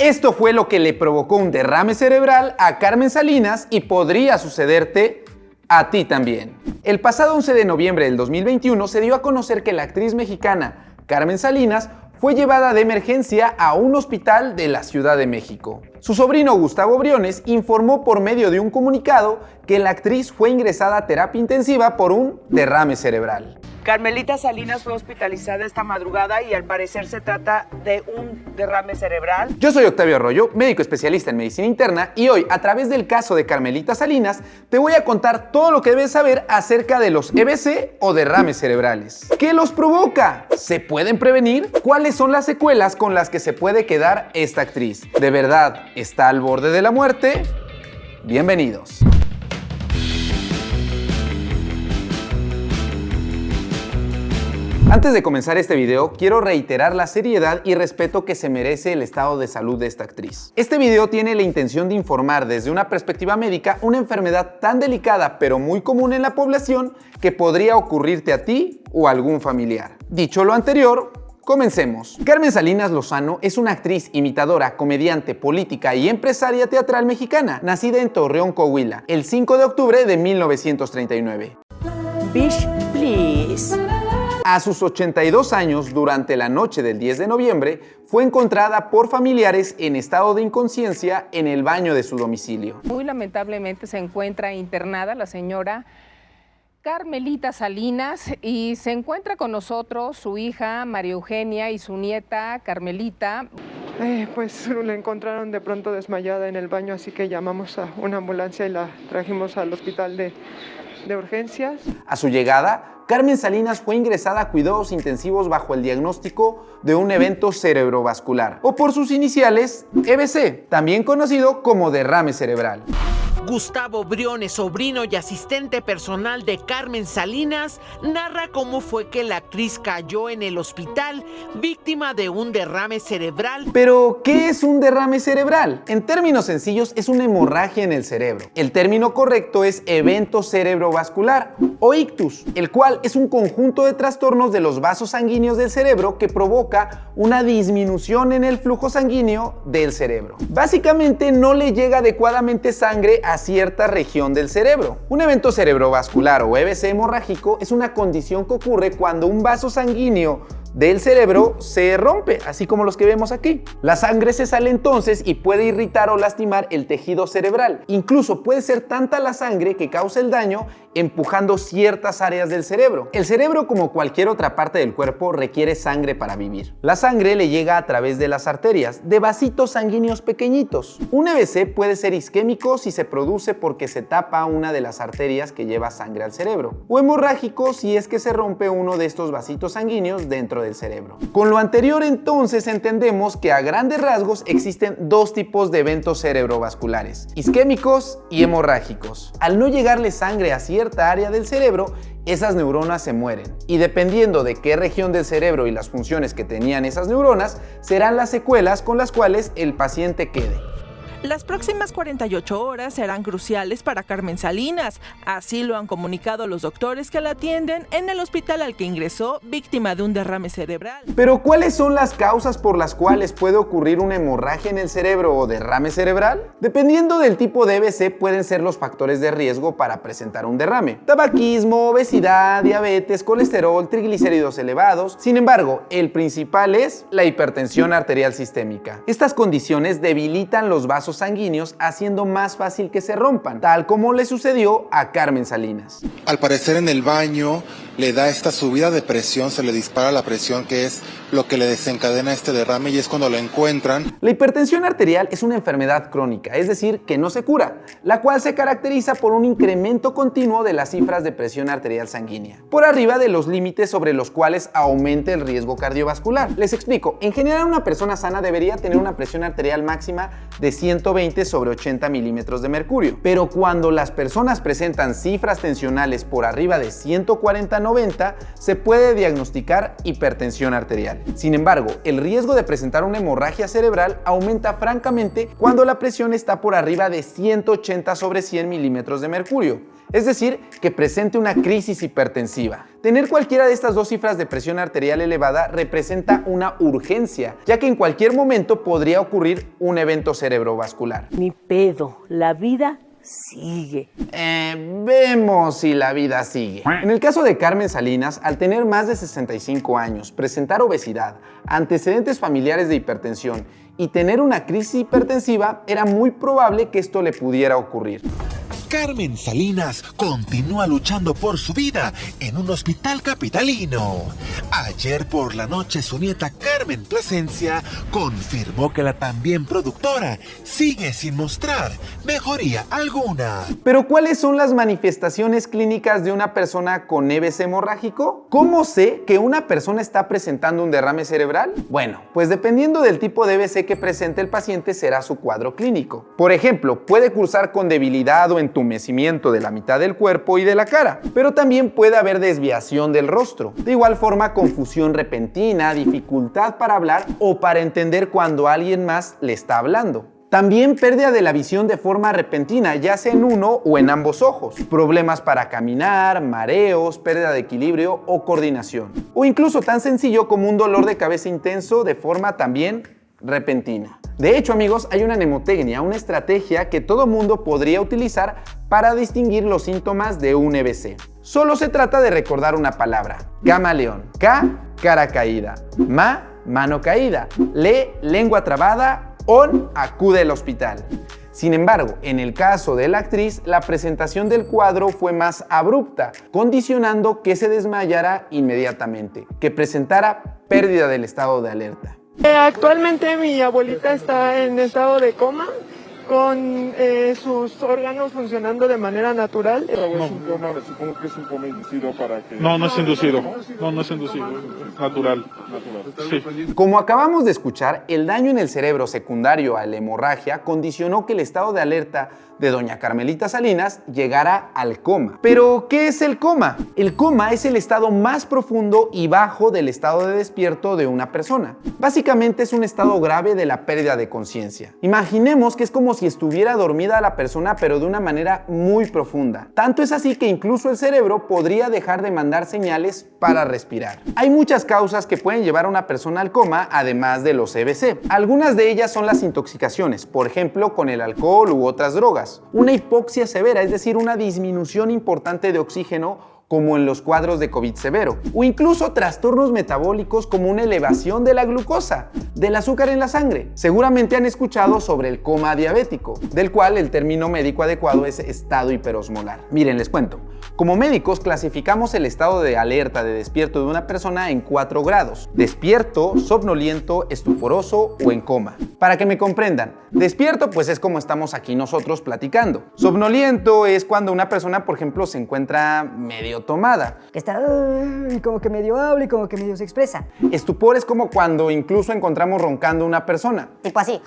Esto fue lo que le provocó un derrame cerebral a Carmen Salinas y podría sucederte a ti también. El pasado 11 de noviembre del 2021 se dio a conocer que la actriz mexicana Carmen Salinas fue llevada de emergencia a un hospital de la Ciudad de México. Su sobrino Gustavo Briones informó por medio de un comunicado que la actriz fue ingresada a terapia intensiva por un derrame cerebral. Carmelita Salinas fue hospitalizada esta madrugada y al parecer se trata de un derrame cerebral. Yo soy Octavio Arroyo, médico especialista en medicina interna, y hoy, a través del caso de Carmelita Salinas, te voy a contar todo lo que debes saber acerca de los EBC o derrames cerebrales. ¿Qué los provoca? ¿Se pueden prevenir? ¿Cuáles son las secuelas con las que se puede quedar esta actriz? ¿De verdad está al borde de la muerte? Bienvenidos. Antes de comenzar este video, quiero reiterar la seriedad y respeto que se merece el estado de salud de esta actriz. Este video tiene la intención de informar desde una perspectiva médica una enfermedad tan delicada pero muy común en la población que podría ocurrirte a ti o a algún familiar. Dicho lo anterior, comencemos. Carmen Salinas Lozano es una actriz, imitadora, comediante, política y empresaria teatral mexicana, nacida en Torreón, Coahuila, el 5 de octubre de 1939. Bitch, please. A sus 82 años, durante la noche del 10 de noviembre, fue encontrada por familiares en estado de inconsciencia en el baño de su domicilio. Muy lamentablemente se encuentra internada la señora Carmelita Salinas y se encuentra con nosotros su hija María Eugenia y su nieta Carmelita. Pues la encontraron de pronto desmayada en el baño, así que llamamos a una ambulancia y la trajimos al hospital de urgencias. A su llegada, Carmen Salinas fue ingresada a cuidados intensivos bajo el diagnóstico de un evento cerebrovascular, o por sus iniciales, EBC, también conocido como derrame cerebral. Gustavo Briones, sobrino y asistente personal de Carmen Salinas, narra cómo fue que la actriz cayó en el hospital víctima de un derrame cerebral. Pero, ¿qué es un derrame cerebral? En términos sencillos, es una hemorragia en el cerebro. El término correcto es evento cerebrovascular o ictus, el cual es un conjunto de trastornos de los vasos sanguíneos del cerebro que provoca una disminución en el flujo sanguíneo del cerebro. Básicamente, no le llega adecuadamente sangre a cierta región del cerebro. Un evento cerebrovascular o EBC hemorrágico es una condición que ocurre cuando un vaso sanguíneo del cerebro se rompe, así como los que vemos aquí. La sangre se sale entonces y puede irritar o lastimar el tejido cerebral. Incluso puede ser tanta la sangre que causa el daño empujando ciertas áreas del cerebro. El cerebro, como cualquier otra parte del cuerpo, requiere sangre para vivir. La sangre le llega a través de las arterias, de vasitos sanguíneos pequeñitos. Un EBC puede ser isquémico si se produce porque se tapa una de las arterias que lleva sangre al cerebro, o hemorrágico si es que se rompe uno de estos vasitos sanguíneos dentro del cerebro. Con lo anterior, entonces, entendemos que a grandes rasgos existen dos tipos de eventos cerebrovasculares: isquémicos y hemorrágicos. Al no llegarle sangre a cierta área del cerebro, esas neuronas se mueren, y dependiendo de qué región del cerebro y las funciones que tenían esas neuronas, serán las secuelas con las cuales el paciente quede. Las próximas 48 horas serán cruciales para Carmen Salinas, así lo han comunicado los doctores que la atienden en el hospital al que ingresó víctima de un derrame cerebral. Pero, ¿cuáles son las causas por las cuales puede ocurrir una hemorragia en el cerebro o derrame cerebral? Dependiendo del tipo de EBC, pueden ser los factores de riesgo para presentar un derrame: tabaquismo, obesidad, diabetes, colesterol, triglicéridos elevados. Sin embargo, el principal es la hipertensión arterial sistémica. Estas condiciones debilitan los vasos sanguíneos, haciendo más fácil que se rompan, tal como le sucedió a Carmen Salinas. Al parecer, en el baño le da esta subida de presión, se le dispara la presión, que es lo que le desencadena este derrame, y es cuando lo encuentran. La hipertensión arterial es una enfermedad crónica, es decir, que no se cura, la cual se caracteriza por un incremento continuo de las cifras de presión arterial sanguínea, por arriba de los límites sobre los cuales aumenta el riesgo cardiovascular. Les explico: en general, una persona sana debería tener una presión arterial máxima de 120 sobre 80 milímetros de mercurio, pero cuando las personas presentan cifras tensionales por arriba de 140 80-90 se puede diagnosticar hipertensión arterial. Sin embargo, el riesgo de presentar una hemorragia cerebral aumenta francamente cuando la presión está por arriba de 180/100 milímetros de mercurio, es decir, que presente una crisis hipertensiva. Tener cualquiera de estas dos cifras de presión arterial elevada representa una urgencia, ya que en cualquier momento podría ocurrir un evento cerebrovascular. Ni pedo, la vida sigue. Vemos si la vida sigue. En el caso de Carmen Salinas, al tener más de 65 años, presentar obesidad, antecedentes familiares de hipertensión y tener una crisis hipertensiva, era muy probable que esto le pudiera ocurrir. Carmen Salinas continúa luchando por su vida en un hospital capitalino. Ayer por la noche su nieta Carmen Plasencia confirmó que la también productora sigue sin mostrar mejoría alguna. Pero ¿cuáles son las manifestaciones clínicas de una persona con EBC hemorrágico? ¿Cómo sé que una persona está presentando un derrame cerebral? Bueno, pues dependiendo del tipo de EBC que presente el paciente será su cuadro clínico. Por ejemplo, puede cursar con debilidad o entumecimiento de la mitad del cuerpo y de la cara, pero también puede haber desviación del rostro. De igual forma, confusión repentina, dificultad para hablar o para entender cuando alguien más le está hablando. También pérdida de la visión de forma repentina, ya sea en uno o en ambos ojos. Problemas para caminar, mareos, pérdida de equilibrio o coordinación. O incluso tan sencillo como un dolor de cabeza intenso de forma también repentina. De hecho, amigos, hay una mnemotecnia, una estrategia que todo mundo podría utilizar para distinguir los síntomas de un EBC. Solo se trata de recordar una palabra. Camaleón. K, cara caída. Ma, mano caída. Le, lengua trabada. On, acude al hospital. Sin embargo, en el caso de la actriz, la presentación del cuadro fue más abrupta, condicionando que se desmayara inmediatamente, que presentara pérdida del estado de alerta. Actualmente mi abuelita está en estado de coma con sus órganos funcionando de manera natural. No, supongo que es un coma inducido para que... No, no es inducido. No es inducido. Es natural. Sí. Como acabamos de escuchar, el daño en el cerebro secundario a la hemorragia condicionó que el estado de alerta de doña Carmelita Salinas llegara al coma. ¿Pero qué es el coma? El coma es el estado más profundo y bajo del estado de despierto de una persona. Básicamente es un estado grave de la pérdida de conciencia. Imaginemos que es como si estuviera dormida la persona, pero de una manera muy profunda. Tanto es así que incluso el cerebro podría dejar de mandar señales para respirar. Hay muchas causas que pueden llevar a una persona al coma, además de los EBC. Algunas de ellas son las intoxicaciones, por ejemplo con el alcohol u otras drogas. Una hipoxia severa, es decir, una disminución importante de oxígeno, como en los cuadros de COVID severo, o incluso trastornos metabólicos como una elevación de la glucosa, del azúcar en la sangre. Seguramente han escuchado sobre el coma diabético, del cual el término médico adecuado es estado hiperosmolar. Miren, les cuento. Como médicos clasificamos el estado de alerta de despierto de una persona en 4 grados: despierto, somnoliento, estuporoso o en coma. Para que me comprendan, despierto pues es como estamos aquí nosotros platicando. Somnoliento es cuando una persona, por ejemplo, se encuentra medio tomada. Que está como que medio habla y como que medio se expresa. Estupor es como cuando incluso encontramos roncando una persona. Tipo así.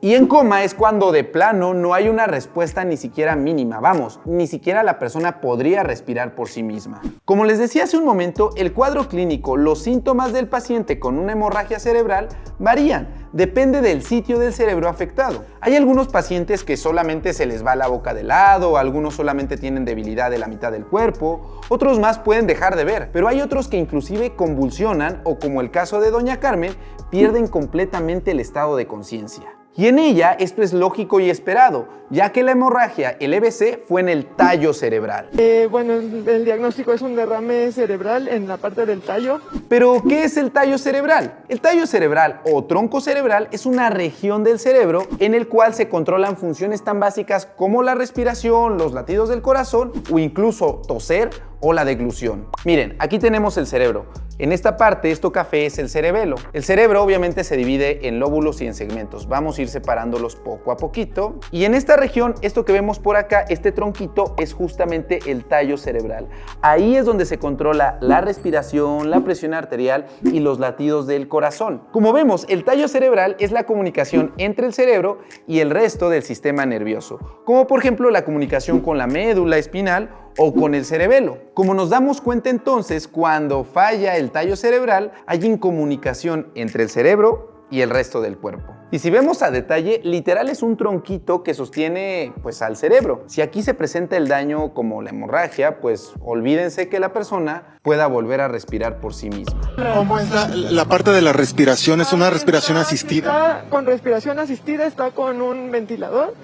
Y en coma es cuando de plano no hay una respuesta ni siquiera mínima, vamos, ni siquiera la persona podría respirar por sí misma. Como les decía hace un momento, el cuadro clínico, los síntomas del paciente con una hemorragia cerebral varían, depende del sitio del cerebro afectado. Hay algunos pacientes que solamente se les va la boca de lado, algunos solamente tienen debilidad de la mitad del cuerpo, otros más pueden dejar de ver, pero hay otros que inclusive convulsionan o, como el caso de doña Carmen, pierden completamente el estado de conciencia. Y en ella esto es lógico y esperado, ya que la hemorragia, el EBC, fue en el tallo cerebral. Bueno, el diagnóstico es un derrame cerebral en la parte del tallo. ¿Pero qué es el tallo cerebral? El tallo cerebral o tronco cerebral es una región del cerebro en el cual se controlan funciones tan básicas como la respiración, los latidos del corazón o incluso toser o la deglución. Miren, aquí tenemos el cerebro. En esta parte, esto café es el cerebelo. El cerebro obviamente se divide en lóbulos y en segmentos. Vamos a ir separándolos poco a poquito. Y en esta región, esto que vemos por acá, este tronquito, es justamente el tallo cerebral. Ahí es donde se controla la respiración, la presión arterial y los latidos del corazón. Como vemos, el tallo cerebral es la comunicación entre el cerebro y el resto del sistema nervioso, como por ejemplo la comunicación con la médula espinal o con el cerebelo. Como nos damos cuenta entonces, cuando falla el tallo cerebral, hay incomunicación entre el cerebro y el resto del cuerpo. Y si vemos a detalle, literal es un tronquito que sostiene pues al cerebro. Si aquí se presenta el daño como la hemorragia, pues olvídense que la persona pueda volver a respirar por sí misma. ¿Cómo es la parte de la respiración? ¿Es una respiración asistida? Está con respiración asistida, está con un ventilador.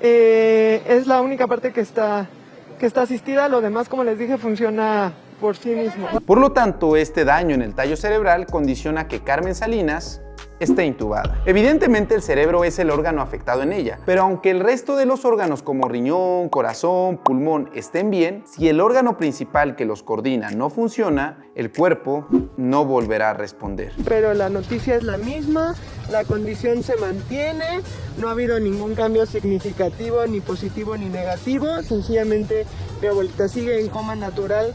Es la única parte que está asistida, lo demás, como les dije, funciona por sí mismo. Por lo tanto, este daño en el tallo cerebral condiciona que Carmen Salinas esté intubada. Evidentemente el cerebro es el órgano afectado en ella, pero aunque el resto de los órganos como riñón, corazón, pulmón estén bien, si el órgano principal que los coordina no funciona, el cuerpo no volverá a responder. Pero la noticia es la misma, la condición se mantiene, no ha habido ningún cambio significativo, ni positivo ni negativo, sencillamente mi abuelita sigue en coma natural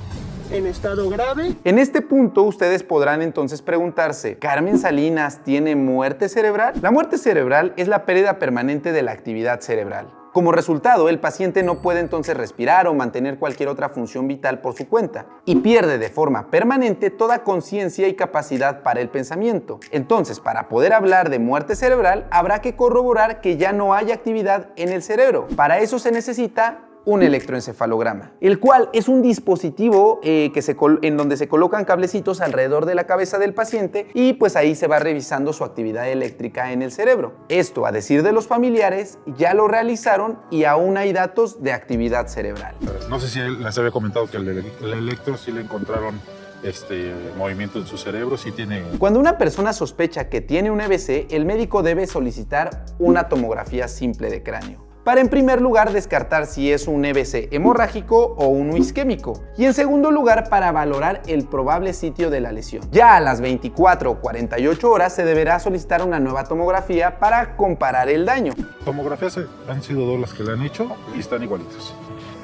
en estado grave. En este punto ustedes podrán entonces preguntarse, ¿Carmen Salinas tiene muerte cerebral? La muerte cerebral es la pérdida permanente de la actividad cerebral. Como resultado, el paciente no puede entonces respirar o mantener cualquier otra función vital por su cuenta y pierde de forma permanente toda conciencia y capacidad para el pensamiento. Entonces, para poder hablar de muerte cerebral, habrá que corroborar que ya no hay actividad en el cerebro. Para eso se necesita un electroencefalograma, el cual es un dispositivo en donde se colocan cablecitos alrededor de la cabeza del paciente y pues ahí se va revisando su actividad eléctrica en el cerebro. Esto, a decir de los familiares, ya lo realizaron y aún hay datos de actividad cerebral. No sé si les había comentado que el electro sí le encontraron movimiento en su cerebro, sí tiene. Cuando una persona sospecha que tiene un EBC, el médico debe solicitar una tomografía simple de cráneo, para en primer lugar descartar si es un EBC hemorrágico o uno isquémico, y en segundo lugar para valorar el probable sitio de la lesión. Ya a las 24 o 48 horas se deberá solicitar una nueva tomografía para comparar el daño. Tomografías han sido 2 las que le han hecho y están igualitas.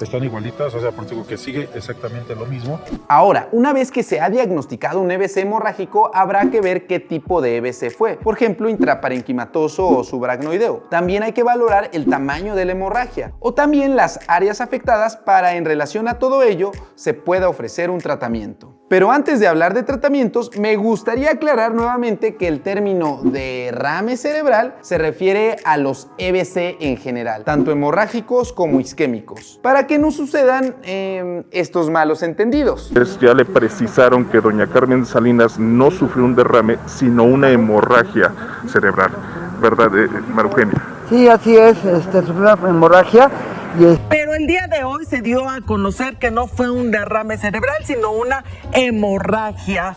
Están igualitas, o sea, por eso que sigue exactamente lo mismo. Ahora, una vez que se ha diagnosticado un EBC hemorrágico, habrá que ver qué tipo de EBC fue. Por ejemplo, intraparenquimatoso o subaracnoideo. También hay que valorar el tamaño de la hemorragia o también las áreas afectadas para, en relación a todo ello, se pueda ofrecer un tratamiento. Pero antes de hablar de tratamientos, me gustaría aclarar nuevamente que el término derrame cerebral se refiere a los EBC en general, tanto hemorrágicos como isquémicos, para que no sucedan estos malos entendidos. Ya le precisaron que doña Carmen Salinas no sufrió un derrame, sino una hemorragia cerebral, ¿verdad, María Eugenia? Sí, así es, sufrió una hemorragia. Pero el día de hoy se dio a conocer que no fue un derrame cerebral, sino una hemorragia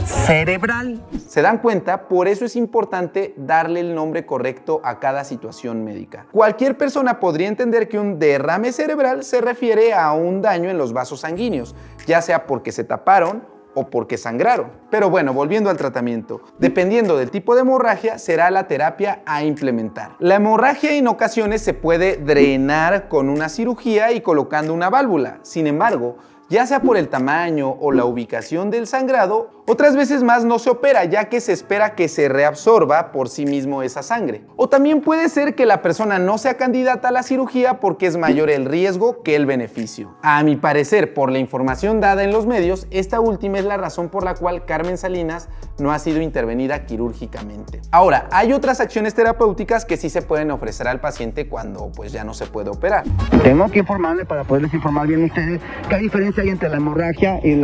cerebral. ¿Se dan cuenta? Por eso es importante darle el nombre correcto a cada situación médica. Cualquier persona podría entender que un derrame cerebral se refiere a un daño en los vasos sanguíneos, ya sea porque se taparon o porque sangraron. Pero bueno, volviendo al tratamiento, dependiendo del tipo de hemorragia, será la terapia a implementar. La hemorragia en ocasiones se puede drenar con una cirugía y colocando una válvula. Sin embargo, ya sea por el tamaño o la ubicación del sangrado, otras veces más no se opera, ya que se espera que se reabsorba por sí mismo esa sangre. O también puede ser que la persona no sea candidata a la cirugía porque es mayor el riesgo que el beneficio. A mi parecer, por la información dada en los medios, esta última es la razón por la cual Carmen Salinas no ha sido intervenida quirúrgicamente. Ahora, hay otras acciones terapéuticas que sí se pueden ofrecer al paciente cuando pues ya no se puede operar. Tengo que informarle para poderles informar bien a ustedes qué diferencia hay entre la hemorragia y el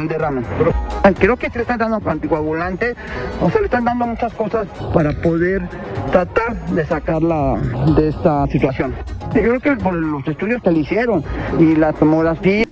derrame. Creo que se le están dando anticoagulantes, o se le están dando muchas cosas para poder tratar de sacarla de esta situación. Yo creo que por los estudios que le hicieron y la tomografía.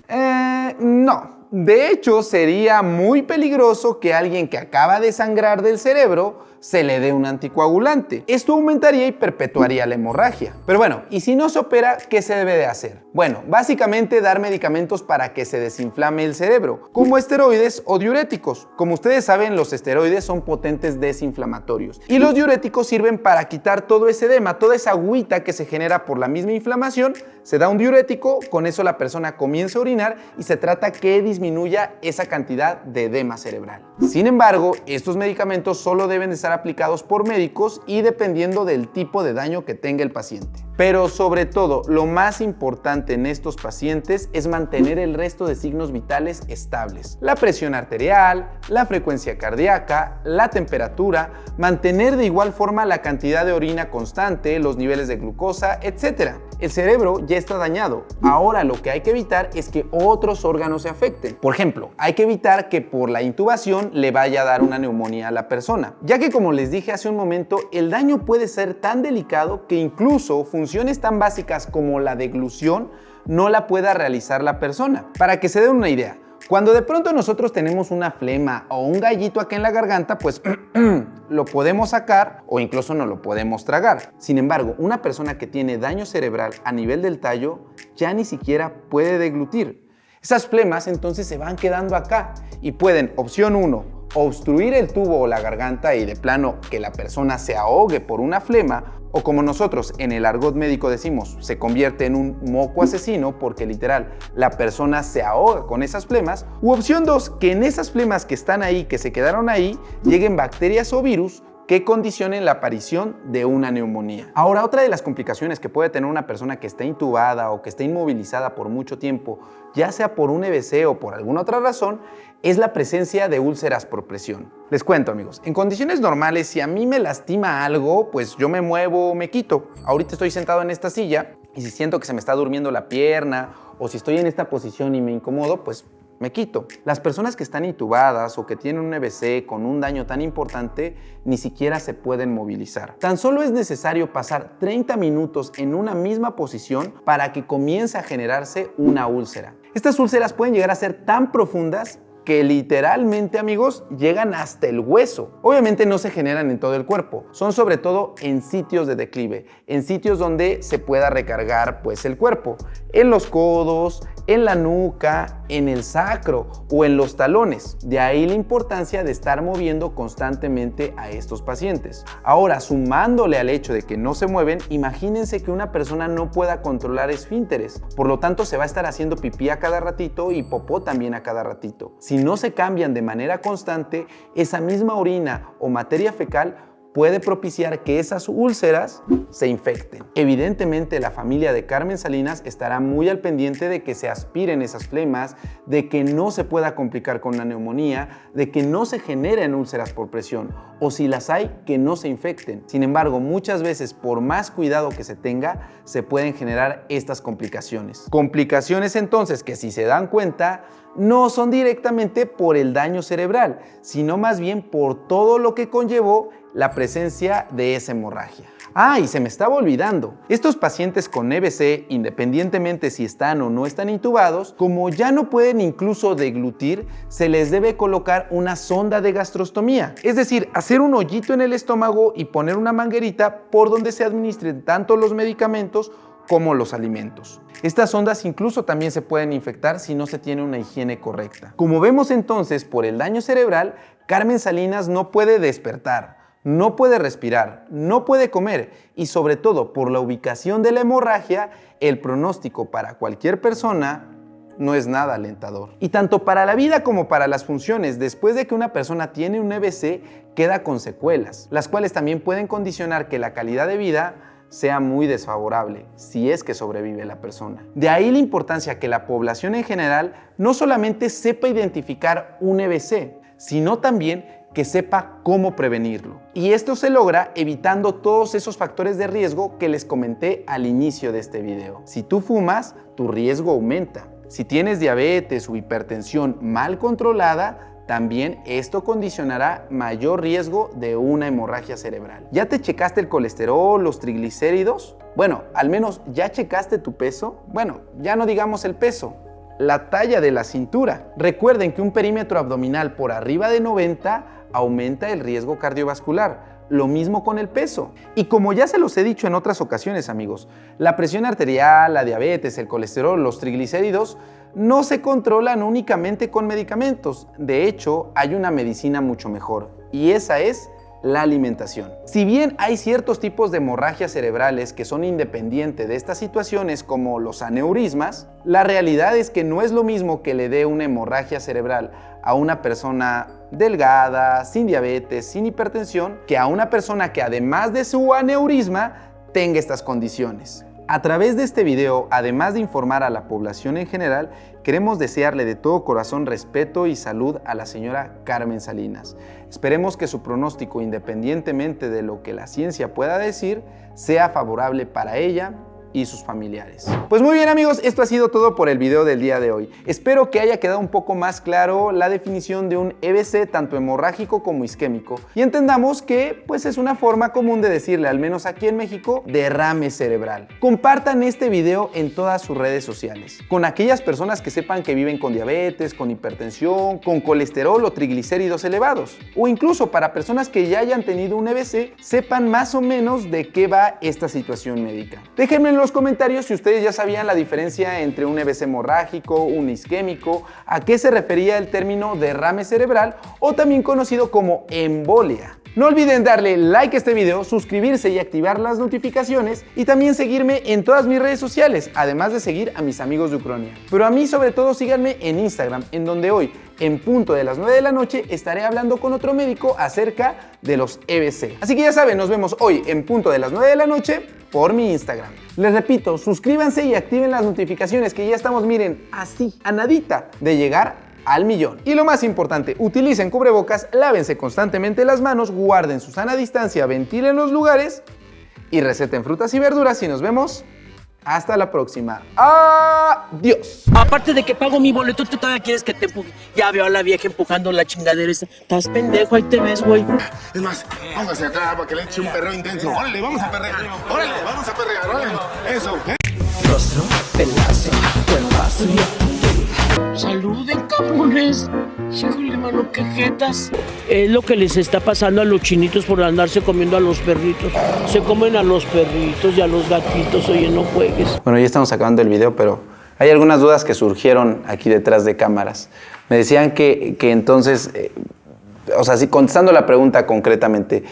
De hecho, sería muy peligroso que alguien que acaba de sangrar del cerebro se le dé un anticoagulante. Esto aumentaría y perpetuaría la hemorragia. Pero bueno, ¿y si no se opera, qué se debe de hacer? Bueno, básicamente dar medicamentos para que se desinflame el cerebro, como esteroides o diuréticos. Como ustedes saben, los esteroides son potentes desinflamatorios y los diuréticos sirven para quitar todo ese edema, toda esa agüita que se genera por la misma inflamación. Se da un diurético, con eso la persona comienza a orinar y se trata que disminuya esa cantidad de edema cerebral. Sin embargo, estos medicamentos solo deben de estar aplicados por médicos y dependiendo del tipo de daño que tenga el paciente. Pero sobre todo, lo más importante en estos pacientes es mantener el resto de signos vitales estables. La presión arterial, la frecuencia cardíaca, la temperatura, mantener de igual forma la cantidad de orina constante, los niveles de glucosa, etc. El cerebro ya está dañado. Ahora lo que hay que evitar es que otros órganos se afecten. Por ejemplo, hay que evitar que por la intubación le vaya a dar una neumonía a la persona, ya que como les dije hace un momento, el daño puede ser tan delicado que incluso funciones tan básicas como la deglución no la pueda realizar la persona. Para que se den una idea, cuando de pronto nosotros tenemos una flema o un gallito acá en la garganta, pues lo podemos sacar o incluso no lo podemos tragar. Sin embargo, una persona que tiene daño cerebral a nivel del tallo ya ni siquiera puede deglutir. Esas flemas entonces se van quedando acá y pueden, opción 1, obstruir el tubo o la garganta y de plano que la persona se ahogue por una flema, o como nosotros en el argot médico decimos, se convierte en un moco asesino porque literal la persona se ahoga con esas flemas, u opción 2, que en esas flemas que están ahí, que se quedaron ahí, lleguen bacterias o virus que condicionen la aparición de una neumonía. Ahora, otra de las complicaciones que puede tener una persona que está intubada o que está inmovilizada por mucho tiempo, ya sea por un EBC o por alguna otra razón, es la presencia de úlceras por presión. Les cuento, amigos, en condiciones normales, si a mí me lastima algo, pues yo me muevo, me quito. Ahorita estoy sentado en esta silla y si siento que se me está durmiendo la pierna o si estoy en esta posición y me incomodo, pues me quito. Las personas que están intubadas o que tienen un EBC con un daño tan importante ni siquiera se pueden movilizar. Tan solo es necesario pasar 30 minutos en una misma posición para que comience a generarse una úlcera. Estas úlceras pueden llegar a ser tan profundas que literalmente, amigos, llegan hasta el hueso. Obviamente no se generan en todo el cuerpo, son sobre todo en sitios de declive, en sitios donde se pueda recargar pues el cuerpo, en los codos, en la nuca, en el sacro o en los talones. De ahí la importancia de estar moviendo constantemente a estos pacientes. Ahora, sumándole al hecho de que no se mueven, imagínense que una persona no pueda controlar esfínteres, por lo tanto se va a estar haciendo pipí a cada ratito y popó también a cada ratito. Si no se cambian de manera constante, esa misma orina o materia fecal puede propiciar que esas úlceras se infecten. Evidentemente, la familia de Carmen Salinas estará muy al pendiente de que se aspiren esas flemas, de que no se pueda complicar con una neumonía, de que no se generen úlceras por presión o si las hay, que no se infecten. Sin embargo, muchas veces, por más cuidado que se tenga, se pueden generar estas complicaciones. Complicaciones entonces que, si se dan cuenta, no son directamente por el daño cerebral, sino más bien por todo lo que conllevó la presencia de esa hemorragia. Ah, y se me estaba olvidando, estos pacientes con EBC, independientemente si están o no están intubados, como ya no pueden incluso deglutir, se les debe colocar una sonda de gastrostomía, es decir, hacer un hoyito en el estómago y poner una manguerita por donde se administren tanto los medicamentos como los alimentos. Estas sondas incluso también se pueden infectar si no se tiene una higiene correcta. Como vemos entonces, por el daño cerebral, Carmen Salinas no puede despertar, no puede respirar, no puede comer y sobre todo por la ubicación de la hemorragia, el pronóstico para cualquier persona no es nada alentador. Y tanto para la vida como para las funciones, después de que una persona tiene un EBC, queda con secuelas, las cuales también pueden condicionar que la calidad de vida sea muy desfavorable si es que sobrevive la persona. De ahí la importancia que la población en general no solamente sepa identificar un EBC, sino también que sepa cómo prevenirlo. Y esto se logra evitando todos esos factores de riesgo que les comenté al inicio de este video. Si tú fumas, tu riesgo aumenta. Si tienes diabetes o hipertensión mal controlada, también esto condicionará mayor riesgo de una hemorragia cerebral. ¿Ya te checaste el colesterol, los triglicéridos? Bueno, al menos ¿ya checaste tu peso? Bueno, ya no digamos el peso, la talla de la cintura. Recuerden que un perímetro abdominal por arriba de 90 aumenta el riesgo cardiovascular. Lo mismo con el peso. Y como ya se los he dicho en otras ocasiones, amigos, la presión arterial, la diabetes, el colesterol, los triglicéridos no se controlan únicamente con medicamentos. De hecho, hay una medicina mucho mejor, y esa es la alimentación. Si bien hay ciertos tipos de hemorragias cerebrales que son independientes de estas situaciones, como los aneurismas, la realidad es que no es lo mismo que le dé una hemorragia cerebral a una persona delgada, sin diabetes, sin hipertensión, que a una persona que además de su aneurisma tenga estas condiciones. A través de este video, además de informar a la población en general, queremos desearle de todo corazón respeto y salud a la señora Carmen Salinas. Esperemos que su pronóstico, independientemente de lo que la ciencia pueda decir, sea favorable para ella y sus familiares. Pues muy bien, amigos, esto ha sido todo por el video del día de hoy. Espero que haya quedado un poco más claro la definición de un EBC, tanto hemorrágico como isquémico, y entendamos que pues es una forma común de decirle, al menos aquí en México, derrame cerebral. Compartan este video en todas sus redes sociales, con aquellas personas que sepan que viven con diabetes, con hipertensión, con colesterol o triglicéridos elevados, o incluso para personas que ya hayan tenido un EBC, sepan más o menos de qué va esta situación médica. Déjenme en los comentarios si ustedes ya sabían la diferencia entre un EBC hemorrágico, un isquémico, a qué se refería el término derrame cerebral o también conocido como embolia. No olviden darle like a este video, suscribirse y activar las notificaciones y también seguirme en todas mis redes sociales, además de seguir a mis amigos de Ucrania. Pero a mí sobre todo síganme en Instagram, en donde hoy, en punto de las 9 de la noche, estaré hablando con otro médico acerca de los EBC. Así que ya saben, nos vemos hoy en punto de las 9 de la noche por mi Instagram. Les repito, suscríbanse y activen las notificaciones que ya estamos, miren, así, a nadita de llegar al 1,000,000. Y lo más importante, utilicen cubrebocas, lávense constantemente las manos, guarden su sana distancia, ventilen los lugares y receten frutas y verduras y nos vemos hasta la próxima. ¡Adiós! Aparte de que pago mi boleto, tú todavía quieres que te empuje. Ya veo a la vieja empujando la chingadera esa. Estás pendejo, ahí te ves, güey. Es más, póngase acá para que le eche un perreo intenso. Órale, vamos a perrear. Órale, vamos a perrear. Órale, eso. Rostro, pelazo, cuerpazo y... Saluden, cabrones. Híjole, mano, qué jetas. Es lo que les está pasando a los chinitos por andarse comiendo a los perritos. Se comen a los perritos y a los gatitos. Oye, no juegues. Bueno, ya estamos acabando el video, pero hay algunas dudas que surgieron aquí detrás de cámaras. Me decían que entonces, o sea, si contestando la pregunta concretamente,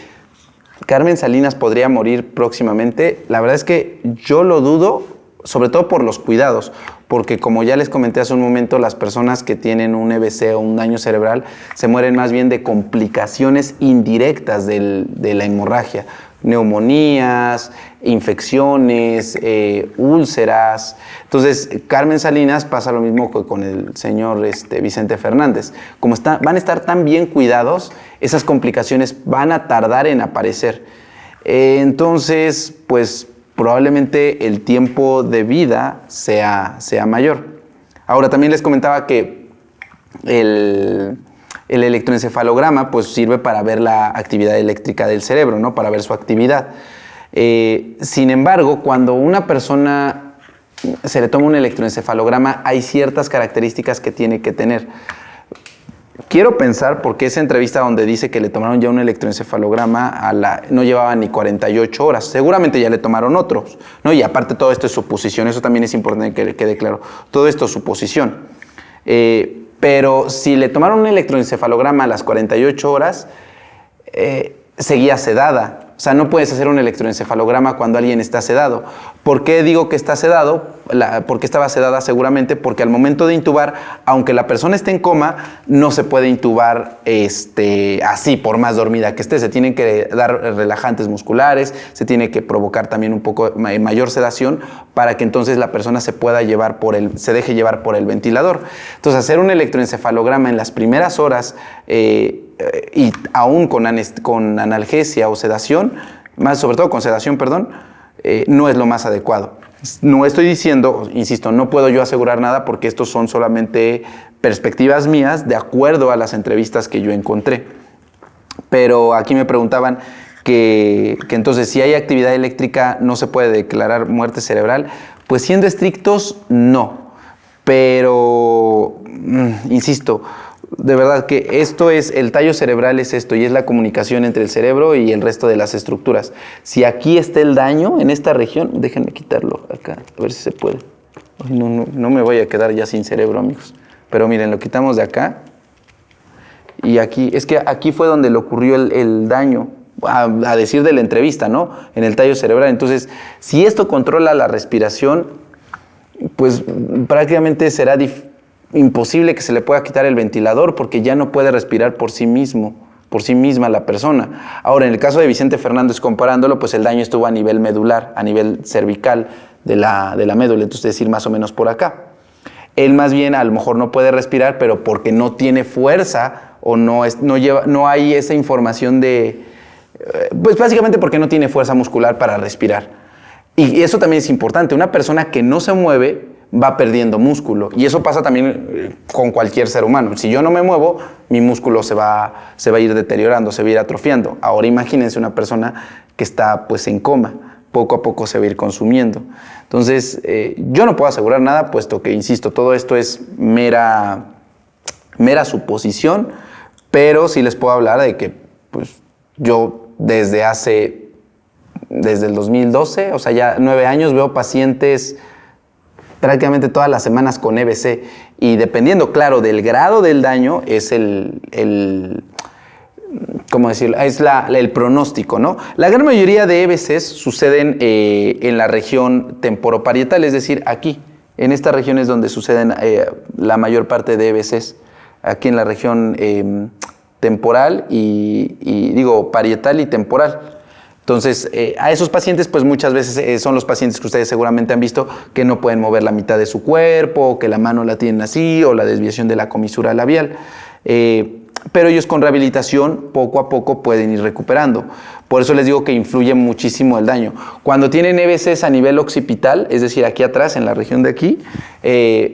¿Carmen Salinas podría morir próximamente? La verdad es que yo lo dudo, sobre todo por los cuidados, porque como ya les comenté hace un momento, las personas que tienen un EBC o un daño cerebral se mueren más bien de complicaciones indirectas de la hemorragia, neumonías, infecciones, úlceras. Entonces, Carmen Salinas pasa lo mismo que con el señor Vicente Fernández. Como van a estar tan bien cuidados, esas complicaciones van a tardar en aparecer. Entonces, pues probablemente el tiempo de vida sea mayor. Ahora, también les comentaba que el electroencefalograma pues sirve para ver la actividad eléctrica del cerebro, ¿no? Para ver su actividad. Sin embargo, cuando una persona se le toma un electroencefalograma, hay ciertas características que tiene que tener. Quiero pensar, porque esa entrevista donde dice que le tomaron ya un electroencefalograma, no llevaba ni 48 horas. Seguramente ya le tomaron otros, ¿no? Y aparte todo esto es suposición, eso también es importante que quede claro. Todo esto es suposición. Pero si le tomaron un electroencefalograma a las 48 horas, seguía sedada. O sea, no puedes hacer un electroencefalograma cuando alguien está sedado. ¿Por qué digo que está sedado? ¿Por qué estaba sedada? Seguramente porque al momento de intubar, aunque la persona esté en coma, no se puede intubar así, por más dormida que esté. Se tienen que dar relajantes musculares, se tiene que provocar también un poco mayor sedación para que entonces la persona se deje llevar por el ventilador. Entonces, hacer un electroencefalograma en las primeras horas y aún con analgesia o sedación, sobre todo con sedación, no es lo más adecuado. No estoy diciendo, insisto, no puedo yo asegurar nada porque estos son solamente perspectivas mías de acuerdo a las entrevistas que yo encontré. Pero aquí me preguntaban que entonces si hay actividad eléctrica no se puede declarar muerte cerebral. Pues siendo estrictos, no. pero, insisto, de verdad que esto es, el tallo cerebral es esto, y es la comunicación entre el cerebro y el resto de las estructuras. Si aquí está el daño, en esta región, déjenme quitarlo acá, a ver si se puede. Ay, no me voy a quedar ya sin cerebro, amigos. Pero miren, lo quitamos de acá, y aquí, es que aquí fue donde le ocurrió el daño, a decir de la entrevista, ¿no? En el tallo cerebral. Entonces, si esto controla la respiración, pues prácticamente será imposible que se le pueda quitar el ventilador porque ya no puede respirar por sí mismo, por sí misma la persona. Ahora, en el caso de Vicente Fernández, comparándolo, pues el daño estuvo a nivel medular, a nivel cervical de la médula, entonces es decir, más o menos por acá. Él más bien a lo mejor no puede respirar, pero porque no tiene fuerza o no hay esa información de... Pues básicamente porque no tiene fuerza muscular para respirar. Y eso también es importante. Una persona que no se mueve va perdiendo músculo. Y eso pasa también con cualquier ser humano. Si yo no me muevo, mi músculo se va a ir deteriorando, se va a ir atrofiando. Ahora imagínense una persona que está pues en coma. Poco a poco se va a ir consumiendo. Entonces, yo no puedo asegurar nada, puesto que, insisto, todo esto es mera suposición, pero sí les puedo hablar de que pues, yo desde el 2012, o sea, ya 9 años, veo pacientes prácticamente todas las semanas con EBC, y dependiendo, claro, del grado del daño, es ¿cómo decirlo? Es el pronóstico, ¿no? La gran mayoría de EBCs suceden en la región temporoparietal, es decir, aquí. En esta región es donde suceden la mayor parte de EBCs. Aquí en la región temporal parietal y temporal. Entonces, a esos pacientes, pues muchas veces son los pacientes que ustedes seguramente han visto que no pueden mover la mitad de su cuerpo, o que la mano la tienen así, o la desviación de la comisura labial. Pero ellos con rehabilitación poco a poco pueden ir recuperando. Por eso les digo que influye muchísimo el daño. Cuando tienen EBCs a nivel occipital, es decir, aquí atrás, en la región de aquí,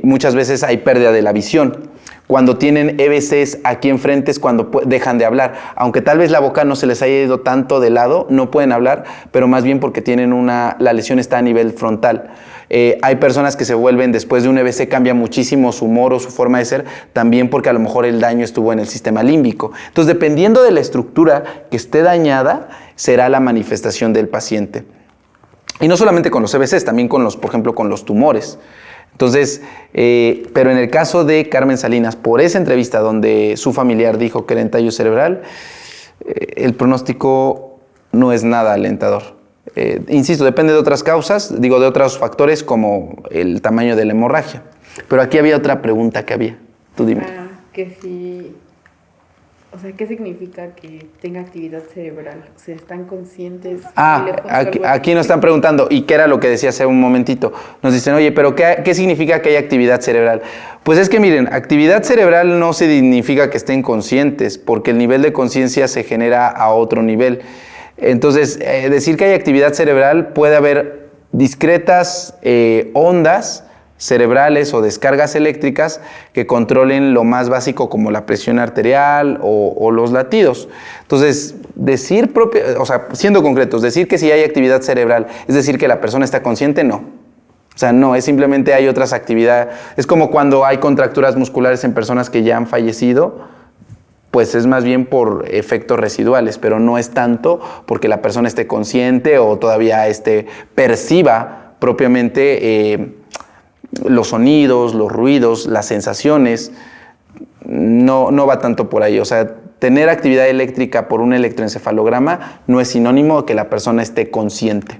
muchas veces hay pérdida de la visión. Cuando tienen EBCs aquí enfrente es cuando dejan de hablar. Aunque tal vez la boca no se les haya ido tanto de lado, no pueden hablar, pero más bien porque tienen la lesión está a nivel frontal. Hay personas que se vuelven, después de un EBC, cambia muchísimo su humor o su forma de ser, también porque a lo mejor el daño estuvo en el sistema límbico. Entonces, dependiendo de la estructura que esté dañada, será la manifestación del paciente. Y no solamente con los EBCs, también por ejemplo, con los tumores. Entonces, pero en el caso de Carmen Salinas, por esa entrevista donde su familiar dijo que era entallo cerebral, el pronóstico no es nada alentador. Insisto, depende de otras causas, de otros factores como el tamaño de la hemorragia. Pero aquí había otra pregunta que había. Tú dime. Que si, o sea, ¿qué significa que tenga actividad cerebral? O sea, ¿están conscientes? Aquí nos están preguntando, ¿y qué era lo que decía hace un momentito? Nos dicen, oye, ¿pero qué significa que haya actividad cerebral? Pues es que miren, actividad cerebral no significa que estén conscientes, porque el nivel de conciencia se genera a otro nivel. Entonces, decir que hay actividad cerebral, puede haber discretas ondas cerebrales o descargas eléctricas que controlen lo más básico como la presión arterial o los latidos. Entonces, siendo concretos, decir que si hay actividad cerebral, es decir que la persona está consciente, no. O sea, no, es simplemente hay otras actividades. Es como cuando hay contracturas musculares en personas que ya han fallecido, pues es más bien por efectos residuales, pero no es tanto porque la persona esté consciente o todavía perciba propiamente los sonidos, los ruidos, las sensaciones. No va tanto por ahí. O sea, tener actividad eléctrica por un electroencefalograma no es sinónimo de que la persona esté consciente.